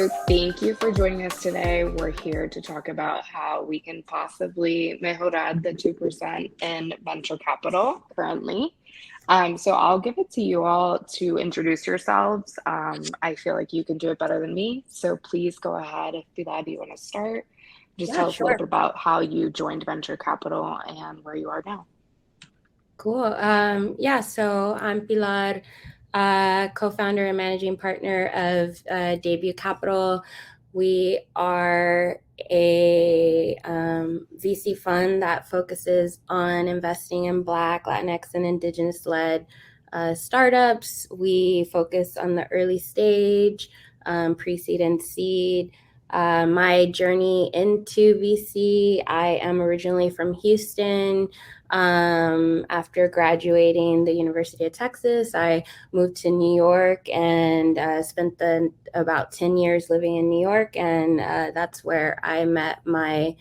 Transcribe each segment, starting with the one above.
So thank you for joining us today. We're here to talk about how we can possibly mejorar the 2% in venture capital currently. So I'll give it to you all to introduce yourselves. I feel like you can do it better than me. So please go ahead. If Pilar, you want to start, just Yeah, tell us a little bit sure. about how you joined venture capital and where you are now. Cool. So I'm Pilar, co-founder and managing partner of Debut Capital. We are a VC fund that focuses on investing in Black, Latinx, and Indigenous-led startups. We focus on the early stage, pre-seed and seed. My journey into VC, I am originally from Houston. After graduating the University of Texas, I moved to New York and spent about 10 years living in New York. And that's where I met my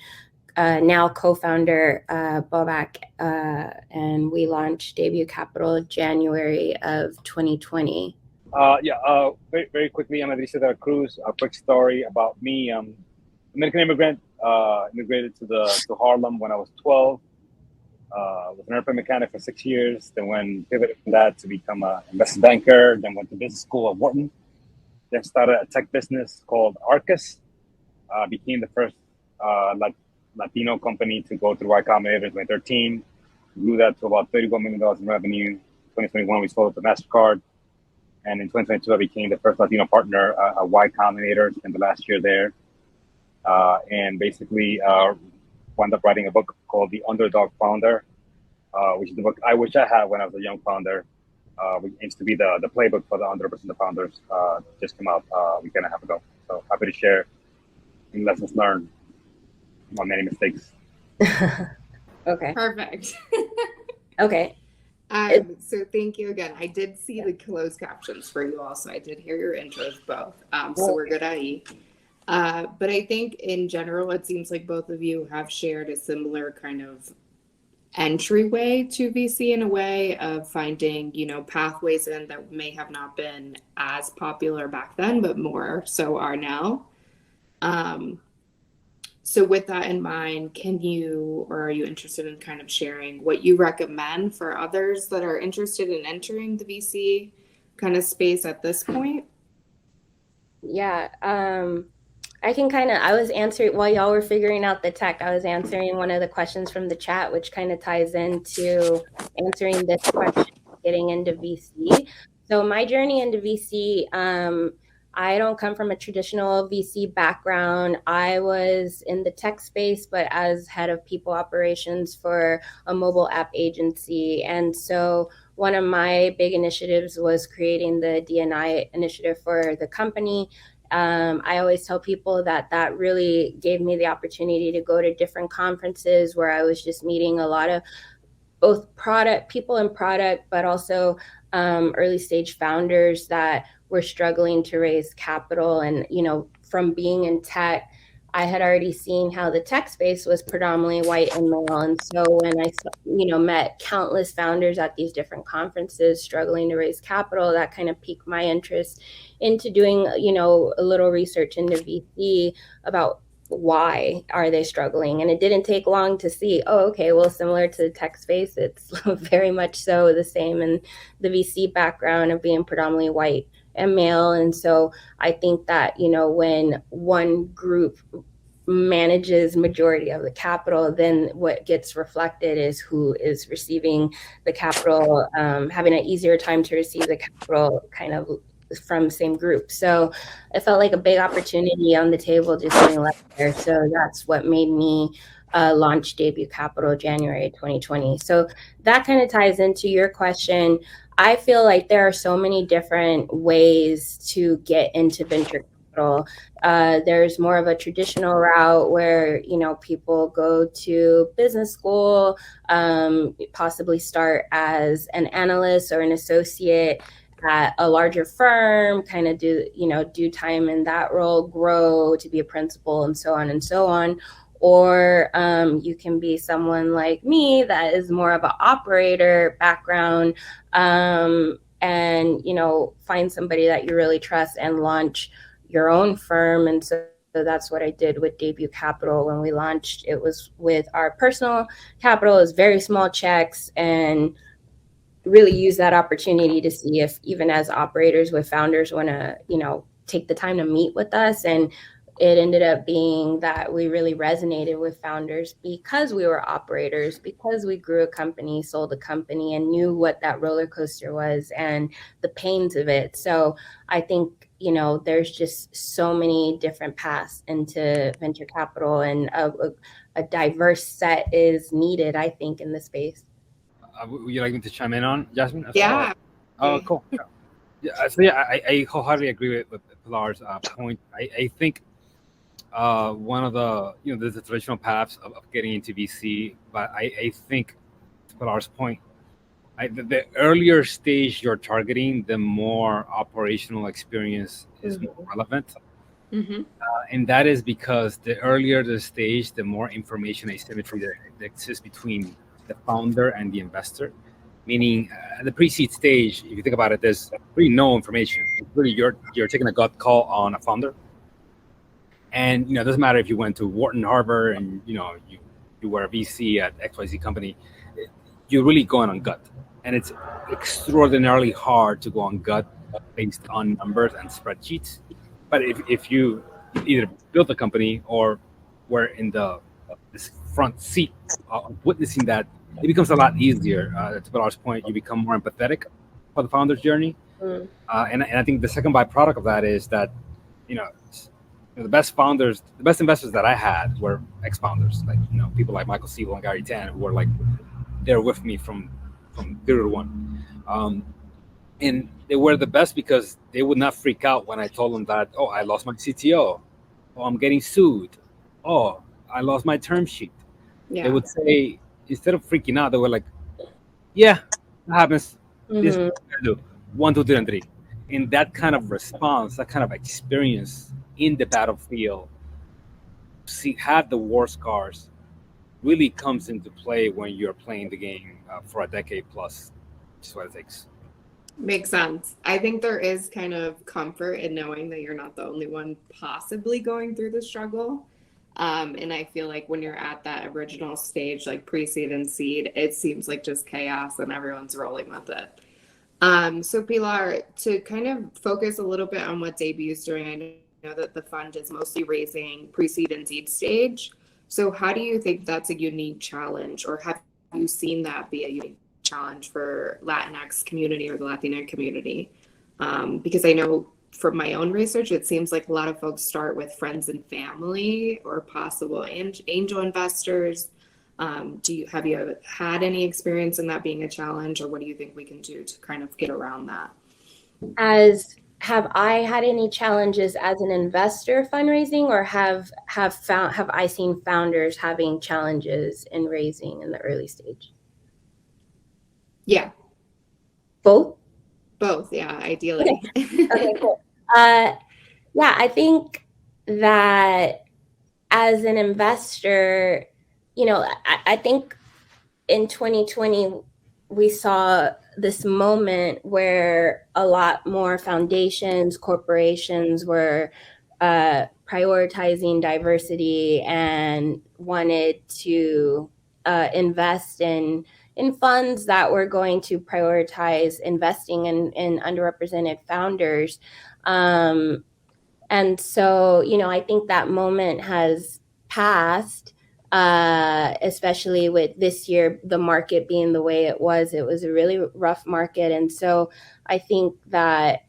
now co-founder, Bobak, and we launched Debut Capital January of 2020. Very, very quickly, I'm Adriana de la Cruz. A quick story about me. I'm American immigrant, immigrated to Harlem when I was 12. Was an airplane mechanic for 6 years, then pivoted from that to become an investment banker, then went to business school at Wharton, then started a tech business called Arcus, became the first Latino company to go through Y Combinator in 2013, grew that to about $31 million in revenue. 2021, we sold it to MasterCard. And in 2022, I became the first Latino partner at Y Combinator, spent the last year there. And basically wound up writing a book called The Underdog Founder, which is the book I wish I had when I was a young founder, which aims to be the playbook for the underrepresented founders. Just came out a week and a half ago. So happy to share lessons learned on many mistakes. Okay. Perfect. Okay. So thank you again. I did see the closed captions for you also. I did hear your intros both. So we're good at E. But I think in general, it seems like both of you have shared a similar kind of entryway to VC in a way of finding, pathways in that may have not been as popular back then, but more so are now. So with that in mind, are you interested in kind of sharing what you recommend for others that are interested in entering the VC kind of space at this point? Yeah. I was answering while y'all were figuring out the tech, I was answering one of the questions from the chat, which kind of ties into answering this question, getting into VC. So my journey into VC, I don't come from a traditional VC background. I was in the tech space, but as head of people operations for a mobile app agency. And so one of my big initiatives was creating the D&I initiative for the company. I always tell people that really gave me the opportunity to go to different conferences where I was just meeting a lot of both people in product, but also early stage founders that were struggling to raise capital. And, from being in tech, I had already seen how the tech space was predominantly white and male. And so when I, met countless founders at these different conferences struggling to raise capital, that kind of piqued my interest into doing, a little research into VC about why are they struggling. And it didn't take long to see, similar to the tech space, it's very much so the same in the VC background of being predominantly white and male. And so I think that, when one group manages majority of the capital, then what gets reflected is who is receiving the capital, having an easier time to receive the capital kind of from the same group. So it felt like a big opportunity on the table just being left there. So that's what made me launch Debut Capital January 2020. So that kind of ties into your question. I feel like there are so many different ways to get into venture capital. There's more of a traditional route where, people go to business school, possibly start as an analyst or an associate at a larger firm, kind of do time in that role, grow to be a principal, and so on and so on. Or you can be someone like me that is more of an operator background, and find somebody that you really trust and launch your own firm. And so that's what I did with Debut Capital when we launched. It was with our personal capital, it was very small checks, and really use that opportunity to see if even as operators with founders want to, take the time to meet with us. And it ended up being that we really resonated with founders because we were operators, because we grew a company, sold a company, and knew what that roller coaster was and the pains of it. So I think, there's just so many different paths into venture capital, and a diverse set is needed, I think, in the space. Would you like me to chime in on, Jasmine? Yeah. Oh, cool. Yeah, I wholeheartedly agree with Pilar's point. I think one of the, there's the traditional paths of getting into VC, but I think, to Pilar's point, the earlier stage you're targeting, the more operational experience is more relevant. Mm-hmm. And that is because the earlier the stage, the more information asymmetry that exists between the founder and the investor. Meaning, at the pre-seed stage, if you think about it, there's really no information. It's really you're taking a gut call on a founder, and it doesn't matter if you went to Wharton, Harvard, and you were a VC at XYZ company. You're really going on gut, and it's extraordinarily hard to go on gut based on numbers and spreadsheets. But if you either built a company or were in this front seat of witnessing that, it becomes a lot easier. To Pilar's point, you become more empathetic for the founder's journey. And I think the second byproduct of that is that, the best founders, the best investors that I had were ex-founders, like, people like Michael Siegel and Gary Tan, who were like, they're with me from 0 to 1. And they were the best because they would not freak out when I told them that, oh, I lost my CTO. Oh, I'm getting sued. Oh, I lost my term sheet. Yeah. They would say, instead of freaking out, they were like, yeah, that happens. This is what I do. 1, 2, 3, and 3. And that kind of response, that kind of experience in the battlefield, have the war scars, really comes into play when you're playing the game for a decade plus. Just what it takes. Makes sense. I think there is kind of comfort in knowing that you're not the only one possibly going through the struggle. And I feel like when you're at that original stage, like pre-seed and seed, it seems like just chaos and everyone's rolling with it. So Pilar, to kind of focus a little bit on what Debut's doing, I know that the fund is mostly raising pre-seed and seed stage. So how do you think that's a unique challenge, or have you seen that be a unique challenge for Latinx community or the Latino community? Because I know from my own research, it seems like a lot of folks start with friends and family or possible angel investors. Have you had any experience in that being a challenge, or what do you think we can do to kind of get around that? Have I had any challenges as an investor fundraising, or have I seen founders having challenges in raising in the early stage? Yeah. Both, yeah, ideally. Okay, cool. Yeah, I think that as an investor, I think in 2020 we saw this moment where a lot more foundations, corporations were prioritizing diversity and wanted to invest in funds that were going to prioritize investing in underrepresented founders. And so, I think that moment has passed, especially with this year, the market being the way it was a really rough market. And so I think that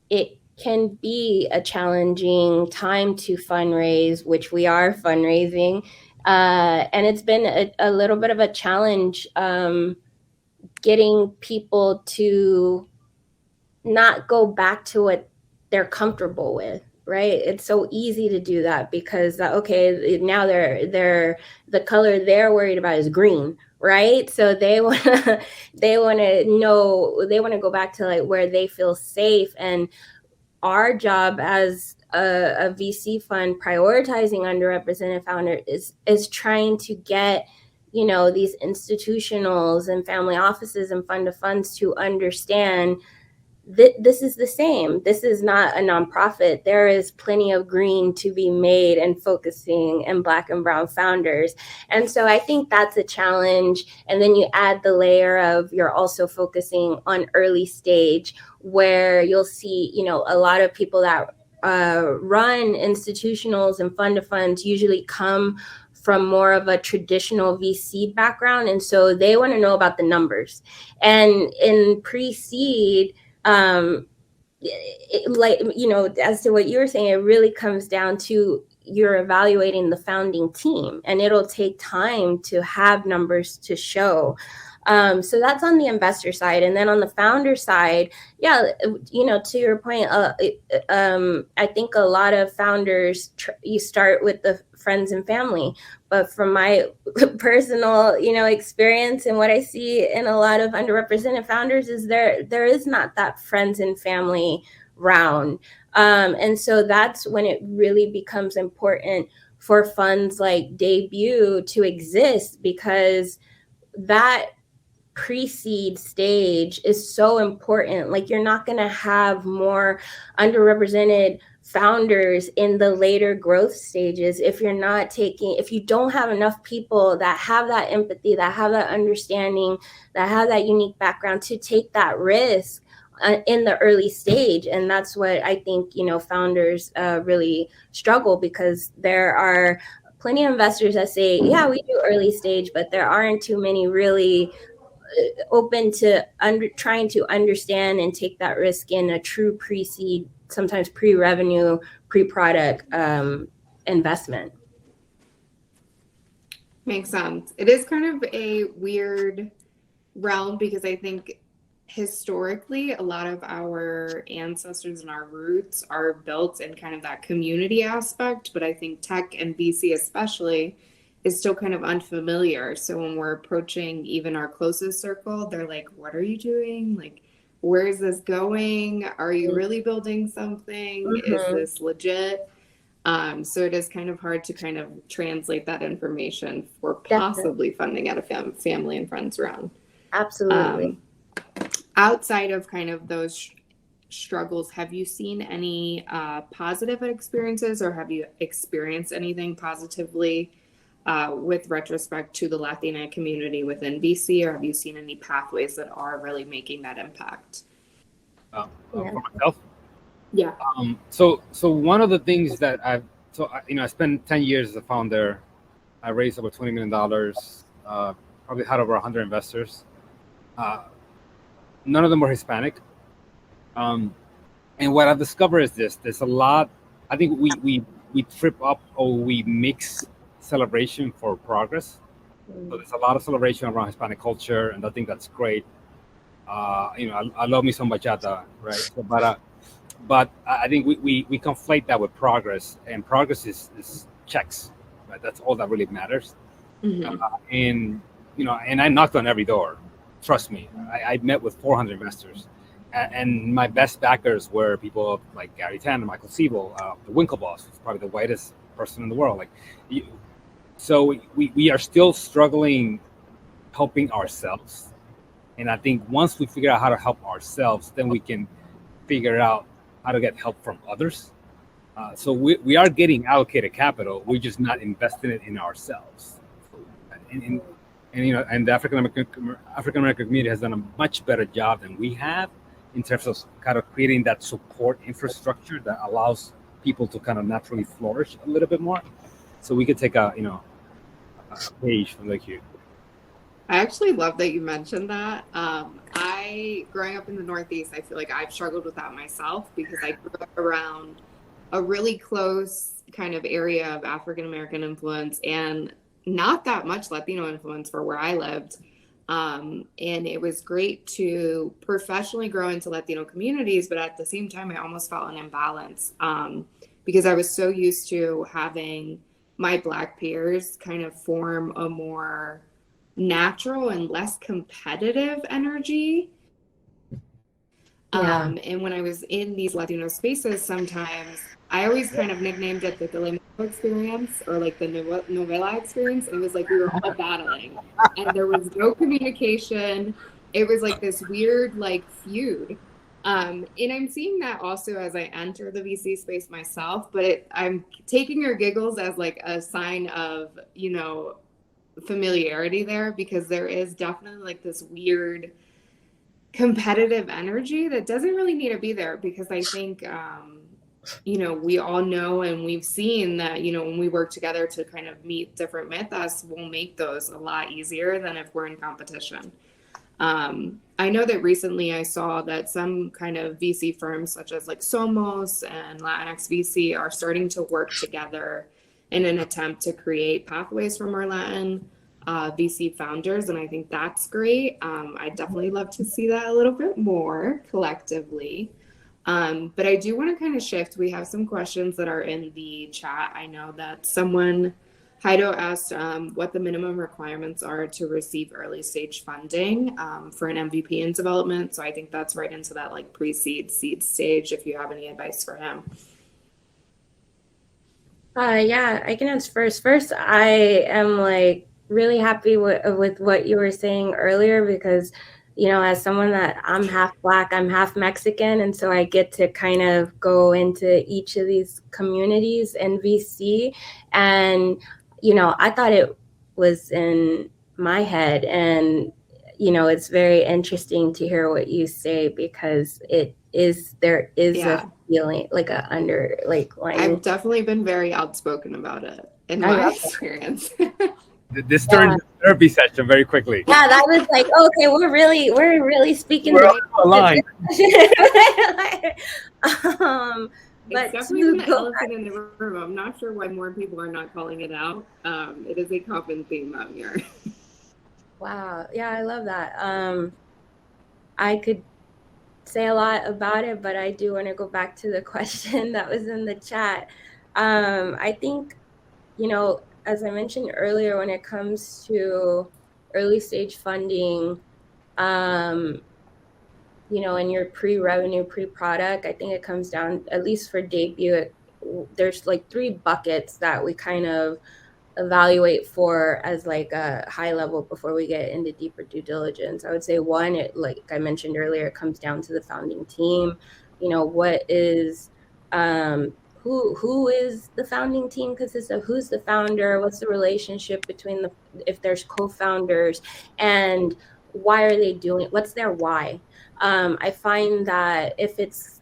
it can be a challenging time to fundraise, which we are fundraising. And it's been a little bit of a challenge getting people to not go back to what they're comfortable with, right? It's so easy to do that because now they're the color they're worried about is green, right? So they want to go back to like where they feel safe. And our job as a VC fund prioritizing underrepresented founder is trying to get these institutionals and family offices and fund of funds to understand this is the same. This is not a nonprofit. There is plenty of green to be made and focusing in Black and brown founders. And so I think that's a challenge. And then you add the layer of you're also focusing on early stage, where you'll see, you know, a lot of people that run institutionals and fund of funds usually come from more of a traditional VC background. And so they want to know about the numbers. And in pre-seed, like, you know, as to what you were saying, it really comes down to you're evaluating the founding team, and it'll take time to have numbers to show. So that's on the investor side. And then on the founder side, yeah, you know, to your point, I think a lot of founders, you start with the friends and family. But from my personal, you know, experience and what I see in a lot of underrepresented founders is there is not that friends and family round. And so that's when it really becomes important for funds like Debut to exist, because that pre-seed stage is so important. Like, you're not going to have more underrepresented founders in the later growth stages if you don't have enough people that have that empathy, that have that understanding, that have that unique background to take that risk in the early stage. And that's what I think, you know, founders really struggle, because there are plenty of investors that say, yeah, we do early stage, but there aren't too many really open to trying to understand and take that risk in a true pre-seed, sometimes pre-revenue, pre-product investment. Makes sense. It is kind of a weird realm, because I think historically a lot of our ancestors and our roots are built in kind of that community aspect, but I think tech and VC especially is still kind of unfamiliar. So when we're approaching even our closest circle, they're like, what are you doing? Like, where is this going? Are you really building something? Mm-hmm. Is this legit? So it is kind of hard to kind of translate that information for possibly funding at a family and friends round. Absolutely. Outside of kind of those struggles, have you seen any positive experiences, or have you experienced anything positively with retrospect to the Latiné community within VC, or have you seen any pathways that are really making that impact? For myself? Yeah. So one of the things that I spent 10 years as a founder. I raised over $20 million, probably had over 100 investors. None of them were Hispanic. And what I've discovered is there's a lot, I think we trip up, or we mix celebration for progress. So there's a lot of celebration around Hispanic culture, and I think that's great. I love me some bachata, right? So, but I think we conflate that with progress, and progress is checks, right? That's all that really matters. Mm-hmm. And I knocked on every door. Trust me, I met with 400 investors, and my best backers were people like Gary Tan and Michael Siebel, the Winklevoss, who's probably the whitest person in the world. So we are still struggling helping ourselves. And I think once we figure out how to help ourselves, then we can figure out how to get help from others. So we are getting allocated capital. We're just not investing it in ourselves. And the African American community has done a much better job than we have in terms of kind of creating that support infrastructure that allows people to kind of naturally flourish a little bit more. So we could take a page from like you. I actually love that you mentioned that. Growing up in the Northeast, I feel like I've struggled with that myself, because I grew up around a really close kind of area of African American influence and not that much Latino influence for where I lived. And it was great to professionally grow into Latino communities, but at the same time, I almost felt an imbalance because I was so used to having my Black peers kind of form a more natural and less competitive energy. Yeah. And when I was in these Latino spaces, sometimes I always kind of nicknamed it the telemovela experience, or like the novela experience. It was like we were all battling, and there was no communication. It was like this weird like feud. And I'm seeing that also as I enter the VC space myself, but I'm taking your giggles as like a sign of, familiarity there, because there is definitely like this weird competitive energy that doesn't really need to be there, because I think, we all know and we've seen that, when we work together to kind of meet different mythos, we'll make those a lot easier than if we're in competition. I know that recently I saw that some kind of VC firms such as like Somos and Latinx VC are starting to work together in an attempt to create pathways for more Latin VC founders. And I think that's great. I'd definitely love to see that a little bit more collectively. But I do want to kind of shift. We have some questions that are in the chat. I know that Heido asked what the minimum requirements are to receive early stage funding for an MVP in development. So I think that's right into that like pre-seed, seed stage, if you have any advice for him. Yeah, I can answer first. First, I am like really happy with what you were saying earlier, because as someone that I'm half Black, I'm half Mexican, and so I get to kind of go into each of these communities in VC, and I thought it was in my head, and it's very interesting to hear what you say, because there is a feeling like I've definitely been very outspoken about it in my experience. This turned into a therapy session very quickly. Yeah, that was like, okay, we're really speaking. We're on the line. It's definitely an elephant in the room. I'm not sure why more people are not calling it out. It is a common theme out here. Wow. Yeah, I love that. I could say a lot about it, but I do want to go back to the question that was in the chat. I think, as I mentioned earlier, when it comes to early stage funding, in your pre-revenue, pre-product, I think it comes down, at least for debut, there's like 3 buckets that we kind of evaluate for as like a high level before we get into deeper due diligence. I would say 1, like I mentioned earlier, it comes down to the founding team. What is who is the founding team consists of? Who's the founder? What's the relationship between if there's co-founders, and why are they doing it? What's their why? I find that if it's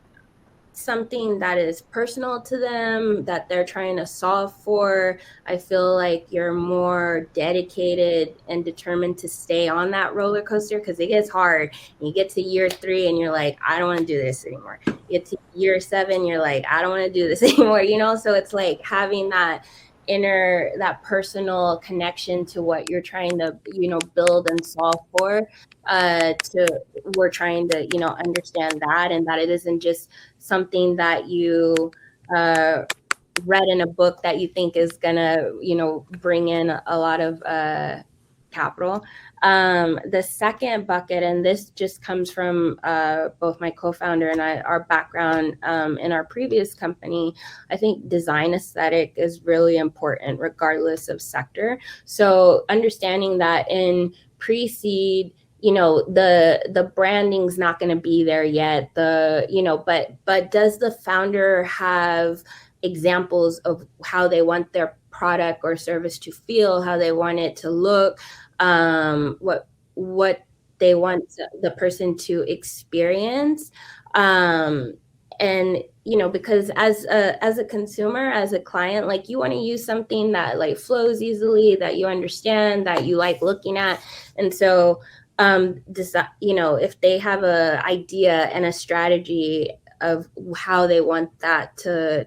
something that is personal to them, that they're trying to solve for, I feel like you're more dedicated and determined to stay on that roller coaster, because it gets hard. You get to year 3 and you're like, I don't want to do this anymore. You get to year 7, you're like, I don't want to do this anymore, So it's like having that personal connection to what you're trying to build and solve for. We're trying to understand that, and that it isn't just something that you read in a book that you think is gonna bring in a lot of capital. The second bucket, and this just comes from both my co-founder and our background in our previous company, I think design aesthetic is really important regardless of sector. So understanding that in pre-seed, the branding's not going to be there yet, but does the founder have examples of how they want their product or service to feel, how they want it to look, what they want the person to experience, and because as a consumer, as a client, like you want to use something that like flows easily, that you understand, that you like looking at. And so if they have a idea and a strategy of how they want that to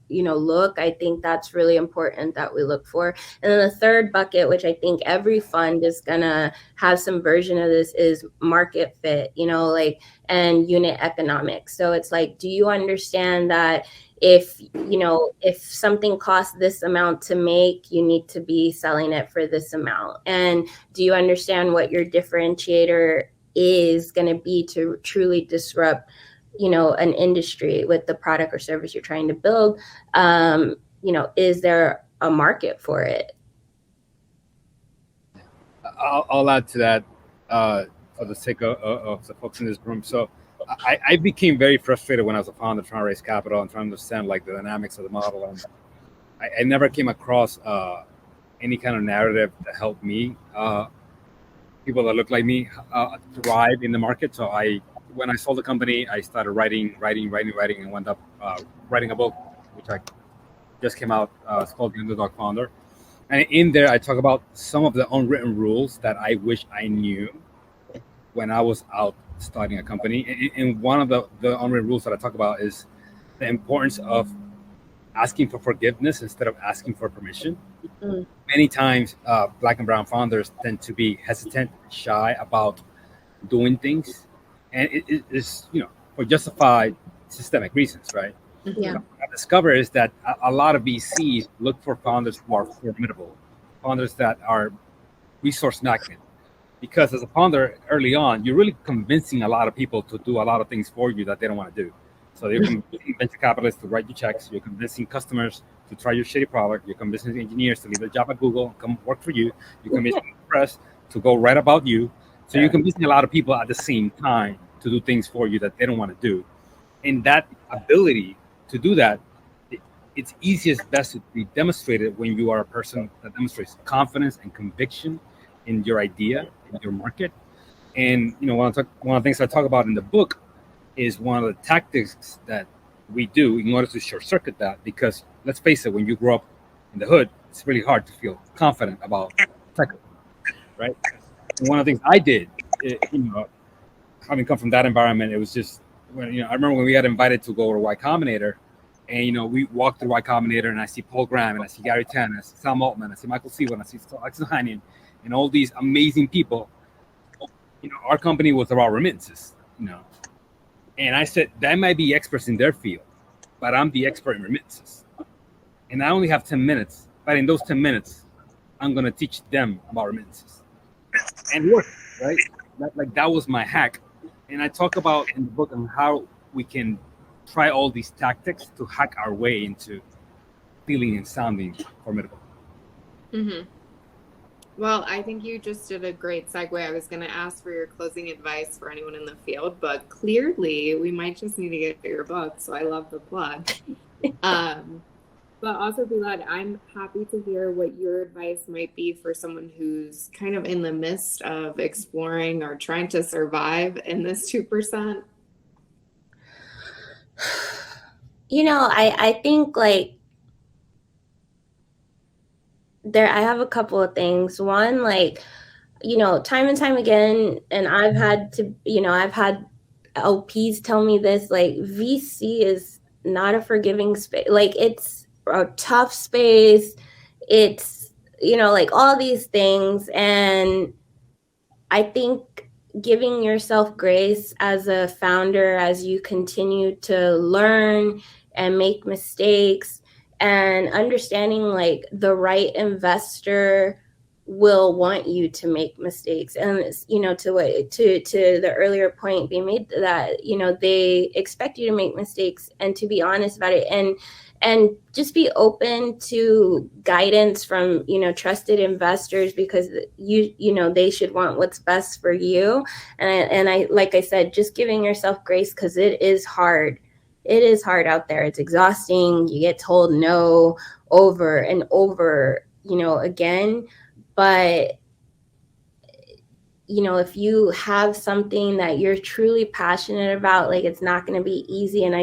look, I think that's really important that we look for. And then the third bucket, which I think every fund is gonna have some version of this, is market fit, and unit economics. So it's like, do you understand that if something costs this amount to make, you need to be selling it for this amount? And do you understand what your differentiator is going to be to truly disrupt an industry with the product or service you're trying to build? Is there a market for it? I'll add to that for the sake of the folks in this room. So I became very frustrated when I was a founder trying to raise capital and trying to understand like the dynamics of the model, and I never came across any kind of narrative that helped me, people that look like me, thrive in the market. So when I sold the company, I started writing, and wound up writing a book, which I just came out. It's called The Underdog Founder, and in there I talk about some of the unwritten rules that I wish I knew when I was out starting a company. And one of the unwritten rules that I talk about is the importance of asking for forgiveness instead of asking for permission. Mm. Many times, Black and brown founders tend to be hesitant, shy about doing things, and it is, for justified systemic reasons, right? Yeah. What I discovered is that a lot of VCs look for founders who are formidable, founders that are resource magnet. Because as a founder, early on, you're really convincing a lot of people to do a lot of things for you that they don't want to do. So you're convincing venture capitalists to write you checks. You're convincing customers to try your shitty product. You're convincing engineers to leave their job at Google and come work for you. You're convincing the press to go write about you. So you're convincing a lot of people at the same time to do things for you that they don't want to do. And that ability to do that, it's easiest, best to be demonstrated when you are a person that demonstrates confidence and conviction in your idea, in your market. And one of the things I talk about in the book is one of the tactics that we do in order to short circuit that, because let's face it, when you grow up in the hood, it's really hard to feel confident about tech, right? And one of the things I did, having come from that environment, it was just when I remember when we got invited to go to Y Combinator, and we walked through Y Combinator, and I see Paul Graham, and I see Gary Tan, I see Sam Altman, I see Michael Seawood, I see Alexis Heinen, and all these amazing people. Our company was about remittances, and I said that might be experts in their field, but I'm the expert in remittances, and I only have 10 minutes. But in those 10 minutes, I'm gonna teach them about remittances, and it worked, right? That was my hack, and I talk about in the book on how we can try all these tactics to hack our way into feeling and sounding formidable. Mm-hmm. Well, I think you just did a great segue. I was going to ask for your closing advice for anyone in the field, but clearly we might just need to get your book. So I love the plug. But also, Bilal, I'm happy to hear what your advice might be for someone who's kind of in the midst of exploring or trying to survive in this 2%. I think like I have a couple of things. One, like, time and time again, and I've had LPs tell me this, like, VC is not a forgiving space. Like, it's a tough space. It's, like all these things. And I think giving yourself grace as a founder, as you continue to learn and make mistakes, and understanding like the right investor will want you to make mistakes. And to the earlier point being made, that they expect you to make mistakes and to be honest about it, and just be open to guidance from trusted investors, because they should want what's best for you. And I like I said, just giving yourself grace, because it is hard. It is hard out there. It's exhausting. You get told no over and over, again. But if you have something that you're truly passionate about, like, it's not going to be easy. And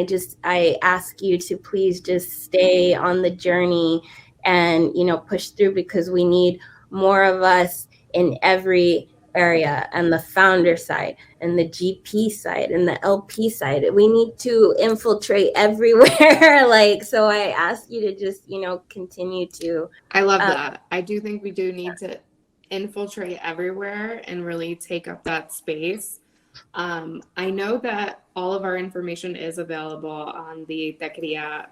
I ask you to please just stay on the journey and, push through, because we need more of us in every area, and the founder side and the GP side and the LP side. We need to infiltrate everywhere. So I ask you to just, continue to. I love that. I do think we do need to infiltrate everywhere and really take up that space. I know that all of our information is available on the Tequeria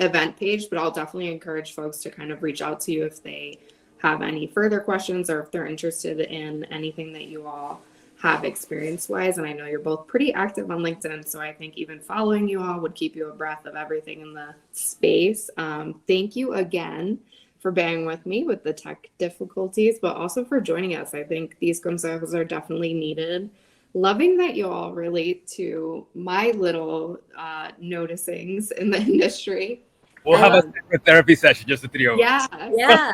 event page, but I'll definitely encourage folks to kind of reach out to you if they have any further questions or if they're interested in anything that you all have experience-wise. And I know you're both pretty active on LinkedIn, so I think even following you all would keep you abreast of everything in the space. Thank you again for bearing with me with the tech difficulties, but also for joining us. I think these consejos are definitely needed Loving that you all relate to my little noticings in the industry. We'll have a Um, separate therapy session, just the three of us. Yeah. Yeah,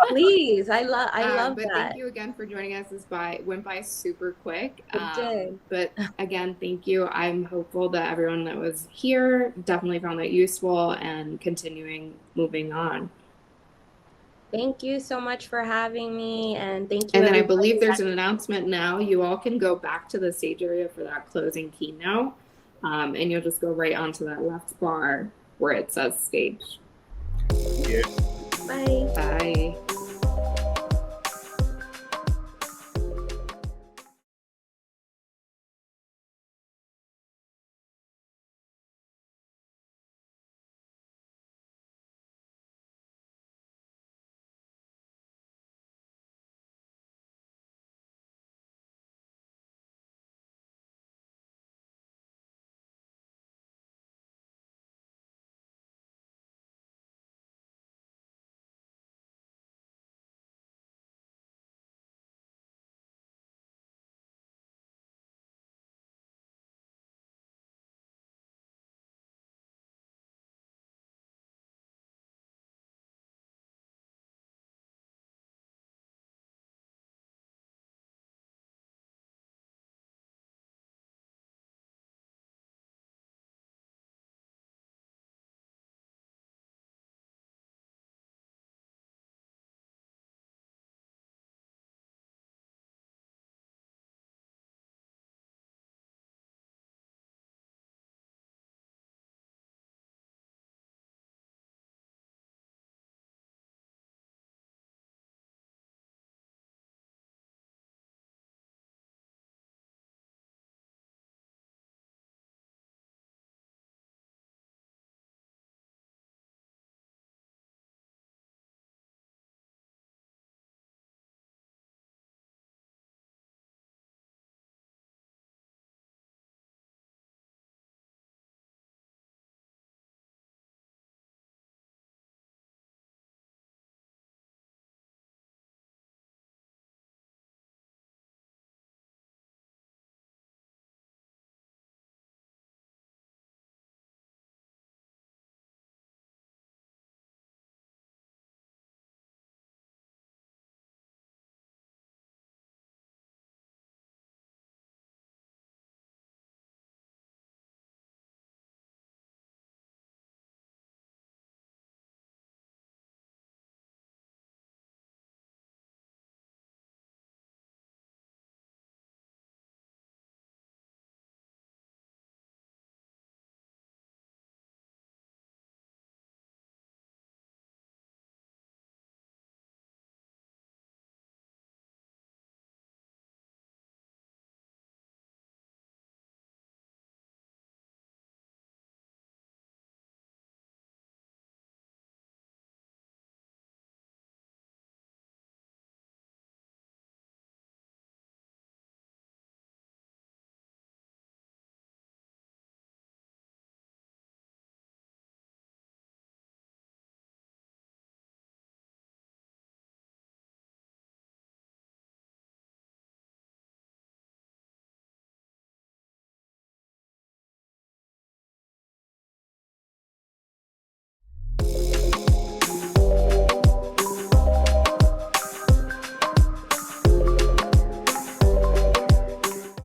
please. I love But that. thank you again for joining us. This went by super quick. It did. But again, thank you. I'm hopeful that everyone that was here definitely found that useful and continuing moving on. Thank you so much for having me, and thank you. And then I everybody believe there's that- an announcement now. You all can go back to the stage area for that closing keynote, and you'll just go right onto that left bar where it says stage. Yeah. Bye. Bye.